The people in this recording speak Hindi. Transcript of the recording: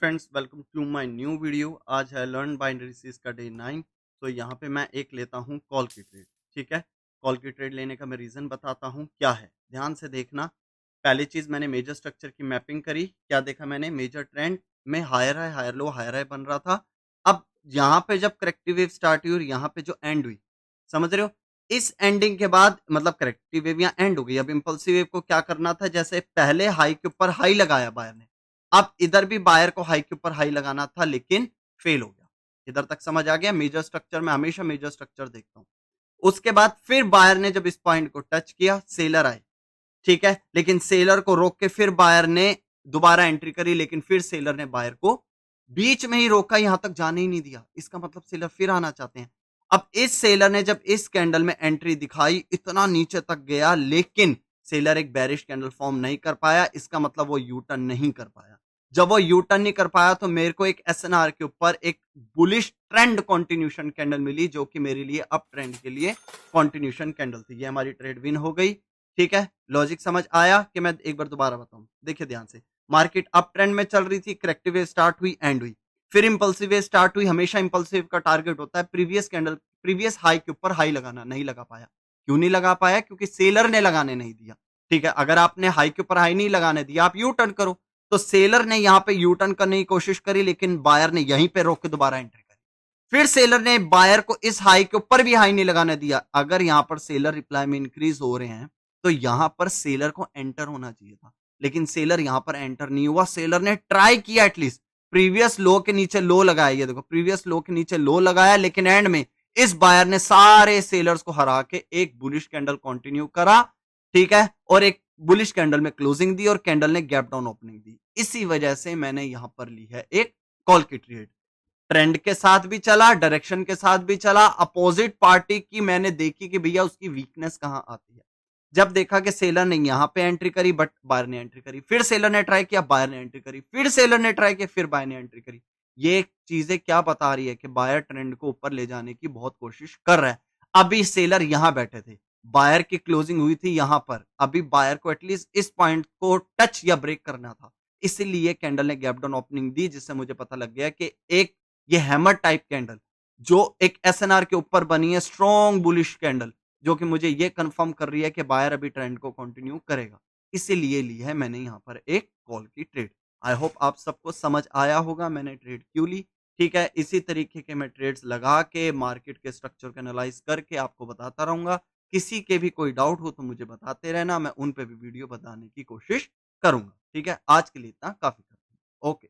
Friends, welcome to my new video. आज है लर्न बाइनरी सीज का डे 9। तो यहाँ पे मैं एक लेता हूँ कॉल की ट्रेड। ठीक है, कॉल की ट्रेड लेने का मैं रीज़न बताता हूँ क्या है, ध्यान से देखना। पहली चीज़, मैंने मेजर स्ट्रक्चर की मैपिंग करी। क्या देखा मैंने? मेजर ट्रेंड में हायर हाई बन रहा था। अब यहाँ पे जब करेक्टिव वेव स्टार्ट हुई और यहाँ पे जो एंड हुई, समझ रहे हो? इस एंडिंग के बाद मतलब करेक्टिव वेव यहाँ एंड हो गई। अब इम्पल्सिव वेव को क्या करना था? जैसे पहले हाई के ऊपर हाई लगाया बायर ने, अब इधर भी बायर को हाई के ऊपर हाई लगाना था, लेकिन फेल हो गया। इधर तक समझ आ गया? मेजर स्ट्रक्चर में हमेशा मेजर स्ट्रक्चर देखता हूं। उसके बाद फिर बायर ने जब इस पॉइंट को टच किया, सेलर आए। ठीक है, लेकिन सेलर को रोक के फिर बायर ने दोबारा एंट्री करी, लेकिन फिर सेलर ने बायर को बीच में ही रोका, यहां तक जाने ही नहीं दिया। इसका मतलब सेलर फिर आना चाहते हैं। अब इस सेलर ने जब इस कैंडल में एंट्री दिखाई, इतना नीचे तक गया, लेकिन सेलर एक बेरिश कैंडल फॉर्म नहीं कर पाया। इसका मतलब वो यू टर्न नहीं कर पाया। जब वो यू टर्न नहीं कर पाया तो मेरे को एक एसएनआर के ऊपर एक बुलिश ट्रेंड कंटिन्यूशन कैंडल मिली, जो कि मेरे लिए अप ट्रेंड के लिए कंटिन्यूशन कैंडल थी। ये हमारी ट्रेड विन हो गई। ठीक है, लॉजिक समझ आया कि मैं एक बार दोबारा बताऊं? देखिए ध्यान से। मार्केट अप ट्रेंड में चल रही थी, करेक्टिव वेव स्टार्ट हुई, एंड हुई, फिर इंपल्सिव वेव स्टार्ट हुई। हमेशा इंपल्सिव का टारगेट होता है प्रीवियस कैंडल, प्रीवियस हाई के ऊपर हाई लगाना। नहीं लगा पाया। क्यों नहीं लगा पाया? क्योंकि सेलर ने लगाने नहीं दिया। ठीक है, अगर आपने हाई के ऊपर हाई नहीं लगाने दिया, आप यू टर्न करो। तो सेलर ने यहां पे यू टर्न करने की कोशिश करी, लेकिन बायर ने यहीं पे रोक के दोबारा एंट्री करी। फिर सेलर ने बायर को इस हाई के ऊपर भी हाई नहीं लगाने दिया। अगर यहां पर सेलर रिप्लाई में इंक्रीज हो रहे हैं, तो यहां पर सेलर को एंटर होना चाहिए था, लेकिन सेलर यहां पर एंटर नहीं हुआ। सेलर ने ट्राई किया, एटलीस्ट प्रीवियस लो के नीचे लो लगाया। ये देखो, प्रीवियस लो के नीचे लो लगाया, लेकिन एंड में इस बायर ने सारे सेलर्स को हरा के एक बुलिश कैंडल कंटिन्यू करा। ठीक है, और एक बुलिश कैंडल में क्लोजिंग दी और कैंडल ने गैप डाउन ओपनिंग दी। इसी वजह से मैंने यहां पर ली है एक कॉल की ट्रेड। ट्रेंड के साथ भी चला, डायरेक्शन के साथ भी चला। अपोजिट पार्टी की मैंने देखी कि भैया उसकी वीकनेस कहां आती है। जब देखा कि सेलर ने यहां पे एंट्री करी, बट बायर ने एंट्री करी, फिर सेलर ने ट्राई किया, बायर ने एंट्री करी, फिर सेलर ने ट्राई किया, फिर बायर ने एंट्री करी। ये चीजें क्या बता रही है कि बायर ट्रेंड को ऊपर ले जाने की बहुत कोशिश कर रहा है। अभी सेलर यहां बैठे थे, बायर की क्लोजिंग हुई थी यहां पर। अभी बायर को एटलीस्ट इस पॉइंट को टच या ब्रेक करना था। इसीलिए कैंडल ने गैप डाउन ओपनिंग दी, जिससे मुझे पता लग गया कि एक ये हैमर टाइप कैंडल जो एक एसएनआर के ऊपर बनी है, स्ट्रॉन्ग बुलिश कैंडल, जो कि मुझे ये कंफर्म कर रही है कि बायर अभी ट्रेंड को कंटिन्यू करेगा। इसीलिए ली है मैंने यहाँ पर एक कॉल की ट्रेड। आई होप आप सबको समझ आया होगा मैंने ट्रेड क्यों ली। ठीक है, इसी तरीके के मैं ट्रेड्स लगा के मार्केट के स्ट्रक्चर को एनालाइज करके आपको बताता रहूंगा। किसी के भी कोई डाउट हो तो मुझे बताते रहना, मैं उन पे भी वीडियो बताने की कोशिश करूंगा। ठीक है, आज के लिए इतना काफी। ओके।